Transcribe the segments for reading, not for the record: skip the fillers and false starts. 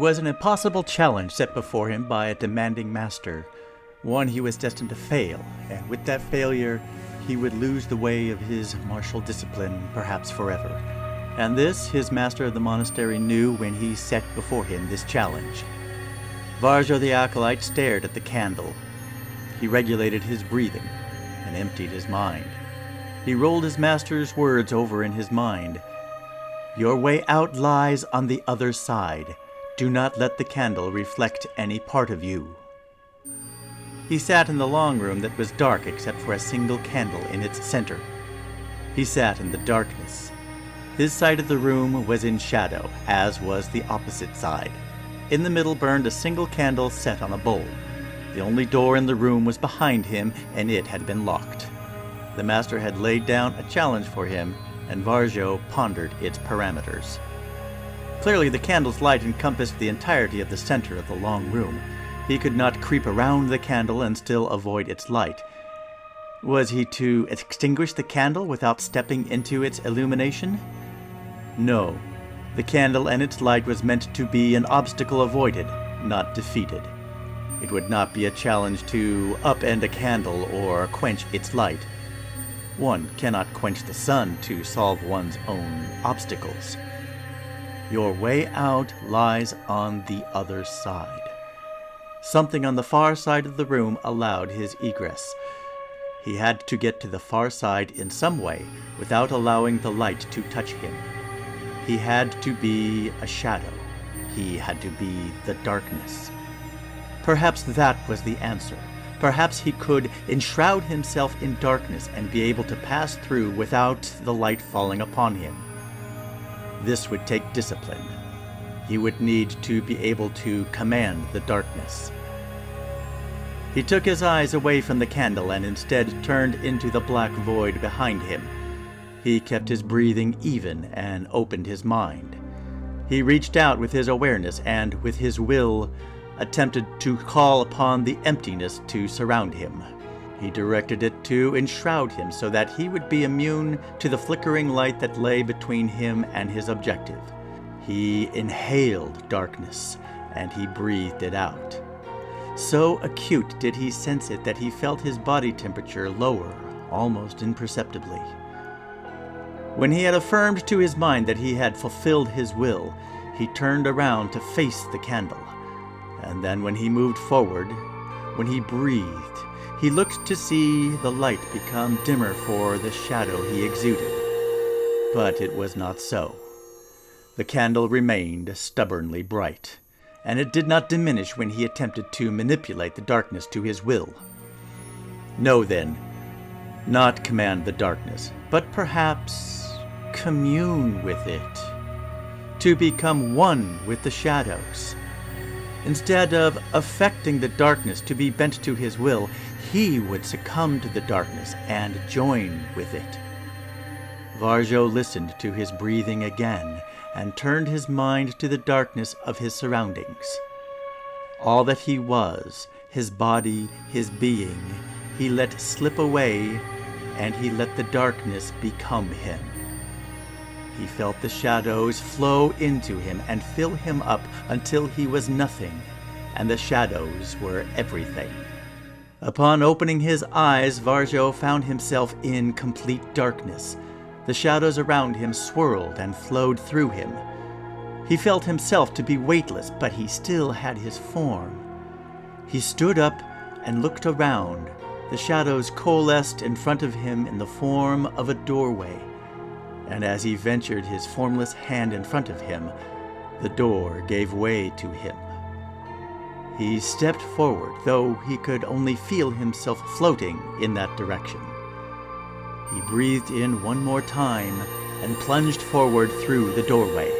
was an impossible challenge set before him by a demanding master, one he was destined to fail, and with that failure, he would lose the way of his martial discipline, perhaps forever. And this his master of the monastery knew when he set before him this challenge. Varjo the acolyte stared at the candle. He regulated his breathing and emptied his mind. He rolled his master's words over in his mind. Your way out lies on the other side. Do not let the candle reflect any part of you. He sat in the long room that was dark except for a single candle in its center. He sat in the darkness. His side of the room was in shadow, as was the opposite side. In the middle burned a single candle set on a bowl. The only door in the room was behind him, and it had been locked. The master had laid down a challenge for him, and Varjo pondered its parameters. Clearly, the candle's light encompassed the entirety of the center of the long room. He could not creep around the candle and still avoid its light. Was he to extinguish the candle without stepping into its illumination? No. The candle and its light was meant to be an obstacle avoided, not defeated. It would not be a challenge to upend a candle or quench its light. One cannot quench the sun to solve one's own obstacles. Your way out lies on the other side. Something on the far side of the room allowed his egress. He had to get to the far side in some way without allowing the light to touch him. He had to be a shadow. He had to be the darkness. Perhaps that was the answer. Perhaps he could enshroud himself in darkness and be able to pass through without the light falling upon him. This would take discipline. He would need to be able to command the darkness. He took his eyes away from the candle and instead turned into the black void behind him. He kept his breathing even and opened his mind. He reached out with his awareness and, with his will, attempted to call upon the emptiness to surround him. He directed it to enshroud him so that he would be immune to the flickering light that lay between him and his objective. He inhaled darkness, and he breathed it out. So acute did he sense it that he felt his body temperature lower, almost imperceptibly. When he had affirmed to his mind that he had fulfilled his will, he turned around to face the candle. And then when he moved forward, when he breathed, he looked to see the light become dimmer for the shadow he exuded. But it was not so. The candle remained stubbornly bright, and it did not diminish when he attempted to manipulate the darkness to his will. No, then, not command the darkness, but perhaps commune with it, to become one with the shadows. Instead of affecting the darkness to be bent to his will, he would succumb to the darkness and join with it. Varjo listened to his breathing again and turned his mind to the darkness of his surroundings. All that he was, his body, his being, he let slip away, and he let the darkness become him. He felt the shadows flow into him and fill him up until he was nothing, and the shadows were everything. Upon opening his eyes, Varjo found himself in complete darkness. The shadows around him swirled and flowed through him. He felt himself to be weightless, but he still had his form. He stood up and looked around. The shadows coalesced in front of him in the form of a doorway, and as he ventured his formless hand in front of him, the door gave way to him. He stepped forward, though he could only feel himself floating in that direction. He breathed in one more time and plunged forward through the doorway.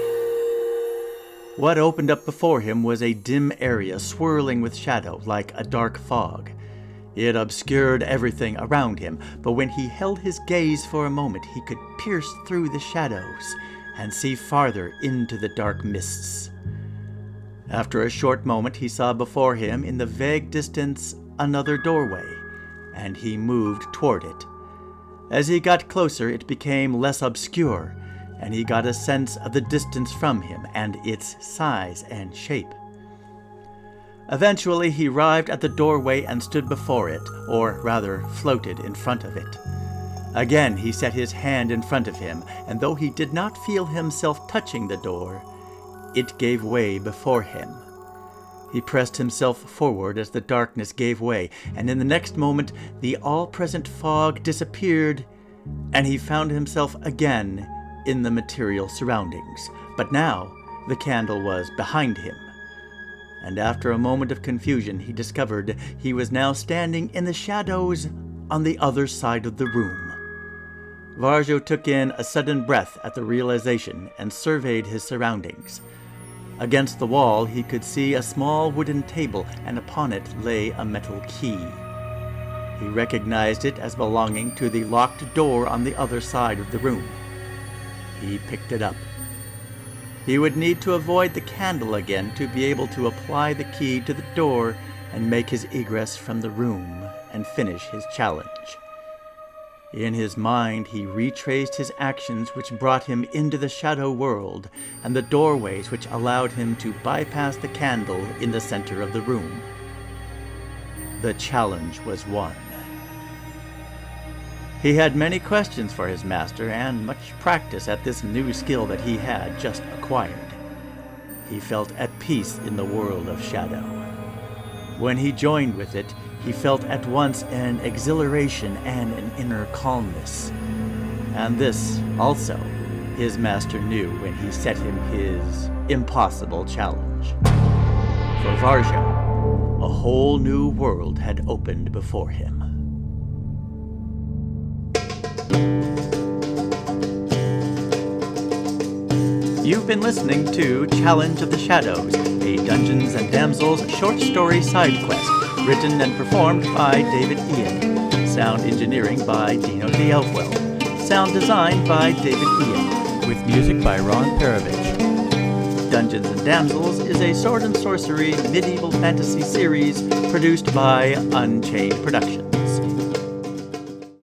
What opened up before him was a dim area swirling with shadow like a dark fog. It obscured everything around him, but when he held his gaze for a moment, he could pierce through the shadows and see farther into the dark mists. After a short moment, he saw before him in the vague distance another doorway, and he moved toward it. As he got closer, it became less obscure, and he got a sense of the distance from him and its size and shape. Eventually, he arrived at the doorway and stood before it, or rather, floated in front of it. Again, he set his hand in front of him, and though he did not feel himself touching the door, it gave way before him. He pressed himself forward as the darkness gave way, and in the next moment the all-present fog disappeared, and he found himself again in the material surroundings. But now the candle was behind him, and after a moment of confusion he discovered he was now standing in the shadows on the other side of the room. Varjo took in a sudden breath at the realization and surveyed his surroundings. Against the wall he could see a small wooden table, and upon it lay a metal key. He recognized it as belonging to the locked door on the other side of the room. He picked it up. He would need to avoid the candle again to be able to apply the key to the door and make his egress from the room and finish his challenge. In his mind, he retraced his actions which brought him into the shadow world and the doorways which allowed him to bypass the candle in the center of the room. The challenge was won. He had many questions for his master and much practice at this new skill that he had just acquired. He felt at peace in the world of shadow. When he joined with it, he felt at once an exhilaration and an inner calmness. And this, also, his master knew when he set him his impossible challenge. For Varjo, a whole new world had opened before him. You've been listening to Challenge of the Shadows, a Dungeons & Damsels short story side quest, written and performed by David Ian. Sound engineering by Dino D'Elfwell. Sound design by David Ian, with music by Ron Perovich. Dungeons & Damsels is a sword and sorcery medieval fantasy series produced by Unchained Productions.